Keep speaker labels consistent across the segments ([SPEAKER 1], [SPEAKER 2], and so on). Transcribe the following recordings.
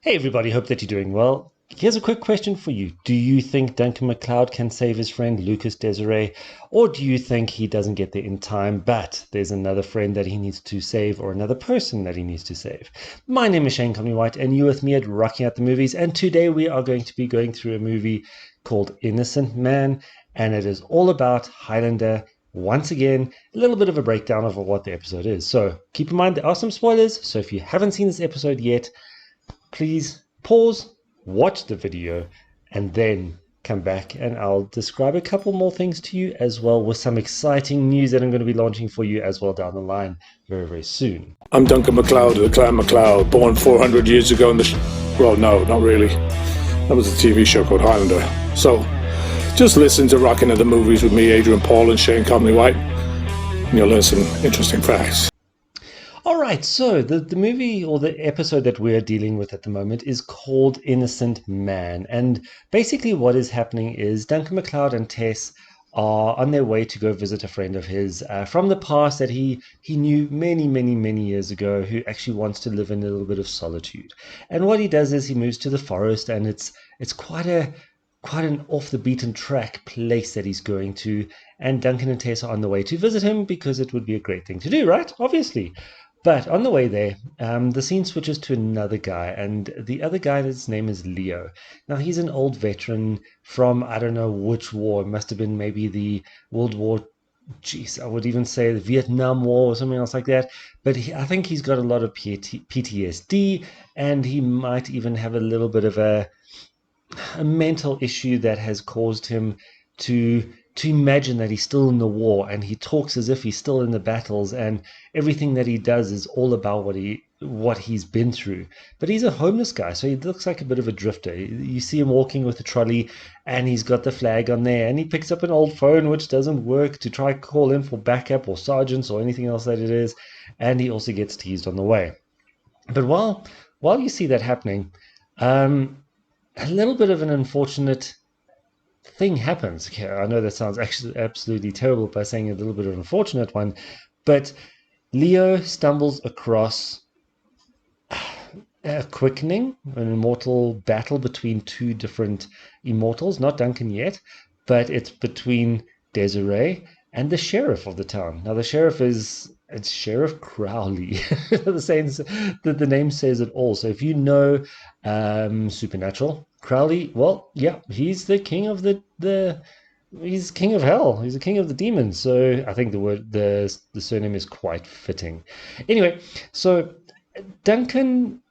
[SPEAKER 1] Hey everybody, hope that you're doing well. Here's a quick question for you. Do you think Duncan MacLeod can save his friend Lucas Desiree, or do you think he doesn't get there in time, but there's another friend that he needs to save or another person that he needs to save? My name is Shane Comley-White and you're with me at Rocking Out the Movies, and today we are going to be going through a movie called Innocent Man, and it is all about Highlander. Once again, a little bit of a breakdown of what the episode is. So keep in mind there are some spoilers, so if you haven't seen this episode yet, please pause, watch the video, and then come back and I'll describe a couple more things to you as well, with some exciting news that I'm going to be launching for you as well down the line very, very soon.
[SPEAKER 2] I'm Duncan MacLeod of the Clan MacLeod, born 400 years ago in the... Well, no, not really. That was a TV show called Highlander. So, just listen to Rocking at the Movies with me, Adrian Paul, and Shane Comley-White, and you'll learn some interesting facts.
[SPEAKER 1] All right, so the movie or the episode that we're dealing with at the moment is called Innocent Man. And basically what is happening is Duncan MacLeod and Tess are on their way to go visit a friend of his from the past that he knew many, many, many years ago, who actually wants to live in a little bit of solitude. And what he does is he moves to the forest, and it's quite an off the beaten track place that he's going to. And Duncan and Tess are on the way to visit him because it would be a great thing to do, right? Obviously. But on the way there, the scene switches to another guy, and the other guy, his name is Leo. Now, he's an old veteran from, I don't know which war. It must have been maybe the World War, geez, I would even say the Vietnam War or something else like that. But I think he's got a lot of PTSD, and he might even have a little bit of a mental issue that has caused him to imagine that he's still in the war, and he talks as if he's still in the battles, and everything that he does is all about what he's been through. But he's a homeless guy, so he looks like a bit of a drifter. You see him walking with a trolley, and he's got the flag on there, and he picks up an old phone which doesn't work to try call in for backup or sergeants or anything else that it is, and he also gets teased on the way. But while you see that happening, a little bit of an unfortunate thing happens. Okay, I know that sounds actually absolutely terrible by saying a little bit of an unfortunate one, but Leo stumbles across a quickening, an immortal battle between two different immortals, not Duncan yet, but it's between Desiree and the sheriff of the town. Now, the sheriff it's Sheriff Crowley. The name says it all. So if you know Supernatural, Crowley, well, yeah, he's the king of he's king of hell. He's the king of the demons. So I think the surname is quite fitting. Anyway, so Duncan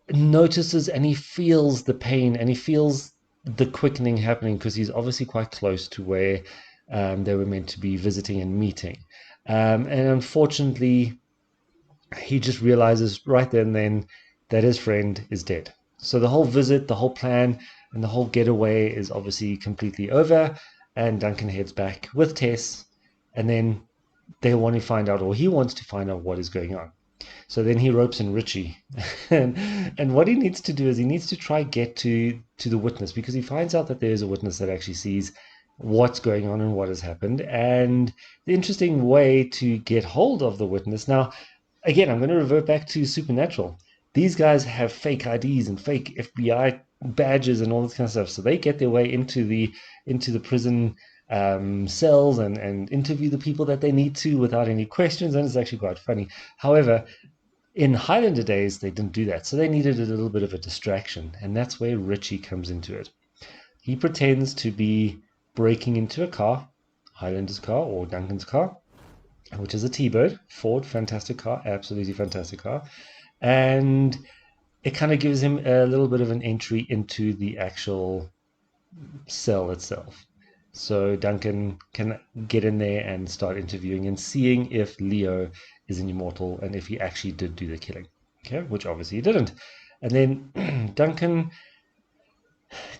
[SPEAKER 1] notices and he feels the pain and he feels the quickening happening because he's obviously quite close to where they were meant to be visiting and meeting. And unfortunately, he just realizes right then and then that his friend is dead. So the whole visit, the whole plan, and the whole getaway is obviously completely over. And Duncan heads back with Tess, and then they want to find out, or he wants to find out what is going on. So then he ropes in Richie, and what he needs to do is he needs to try get to the witness, because he finds out that there is a witness that actually sees what's going on and what has happened. And the interesting way to get hold of the witness, now again, I'm going to revert back to Supernatural. These guys have fake IDs and fake FBI badges and all this kind of stuff, so they get their way into the prison cells and interview the people that they need to without any questions, and it's actually quite funny. However, in Highlander days, they didn't do that, so they needed a little bit of a distraction, and that's where Richie comes into it. He pretends to be breaking into a car, Highlander's car or Duncan's car, which is a T-Bird, Ford, fantastic car, absolutely fantastic car, and it kind of gives him a little bit of an entry into the actual cell itself. So Duncan can get in there and start interviewing and seeing if Leo is an immortal and if he actually did do the killing, okay, which obviously he didn't. And then Duncan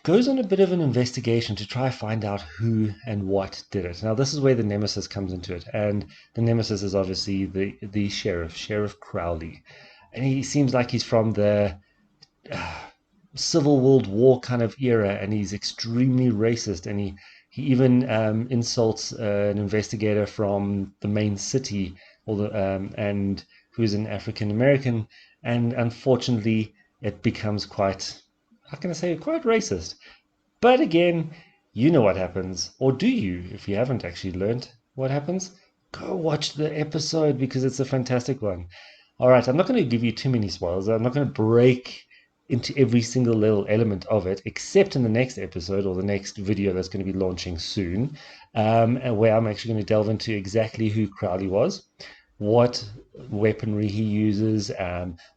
[SPEAKER 1] goes on a bit of an investigation to try find out who and what did it. Now, this is where the nemesis comes into it, and the nemesis is obviously the Sheriff Crowley, and he seems like he's from the Civil World War kind of era, and he's extremely racist, and he even insults an investigator from the main city, and who's an African American, and unfortunately it becomes quite, how can I say, quite racist. But again, you know what happens, or do you? If you haven't actually learned what happens, go watch the episode because it's a fantastic one. All right, I'm not going to give you too many spoilers. I'm not going to break into every single little element of it, except in the next episode or the next video that's going to be launching soon, and where I'm actually going to delve into exactly who Crowley was, what weaponry he uses,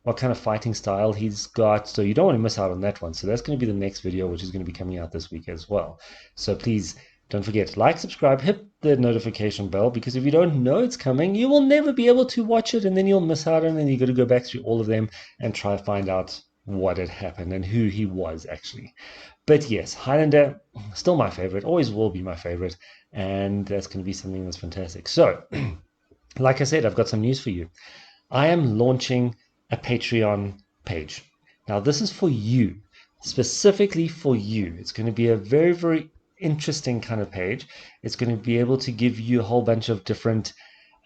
[SPEAKER 1] what kind of fighting style he's got. So you don't want to miss out on that one. So that's going to be the next video, which is going to be coming out this week as well. So please don't forget, like, subscribe, hit the notification bell, because if you don't know it's coming, you will never be able to watch it, and then you'll miss out, and then you got to go back through all of them and try to find out what had happened and who he was actually. But yes, Highlander, still my favorite, always will be my favorite, and that's going to be something that's fantastic. So, like I said, I've got some news for you. I am launching a Patreon page. Now, this is for you, specifically for you. It's going to be a very, very interesting kind of page. It's going to be able to give you a whole bunch of different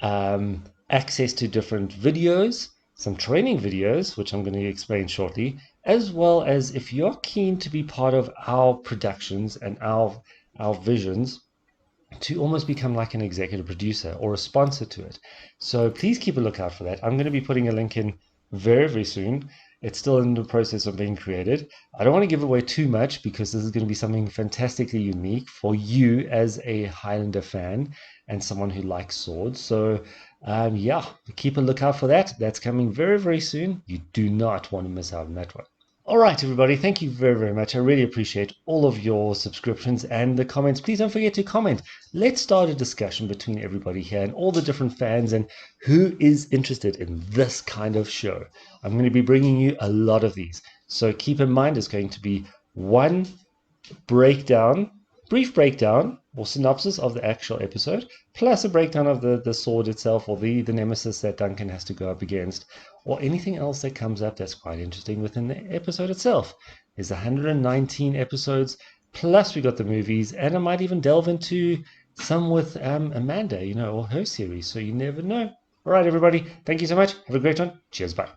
[SPEAKER 1] access to different videos, some training videos, which I'm going to explain shortly, as well as if you're keen to be part of our productions and our visions, to almost become like an executive producer or a sponsor to it. So please keep a lookout for that. I'm going to be putting a link in very, very soon. It's still in the process of being created. I don't want to give away too much because this is going to be something fantastically unique for you as a Highlander fan and someone who likes swords. So yeah, keep a lookout for that. That's coming very, very soon. You do not want to miss out on that one. All right, everybody, thank you very, very much. I really appreciate all of your subscriptions and the comments. Please don't forget to comment. Let's start a discussion between everybody here and all the different fans and who is interested in this kind of show. I'm going to be bringing you a lot of these. So keep in mind, it's going to be one brief breakdown or synopsis of the actual episode, plus a breakdown of the sword itself, or the nemesis that Duncan has to go up against, or anything else that comes up that's quite interesting within the episode itself. There's 119 episodes, plus we got the movies, and I might even delve into some with Amanda, or her series, so you never know. All right, everybody, thank you so much. Have a great one. Cheers, bye.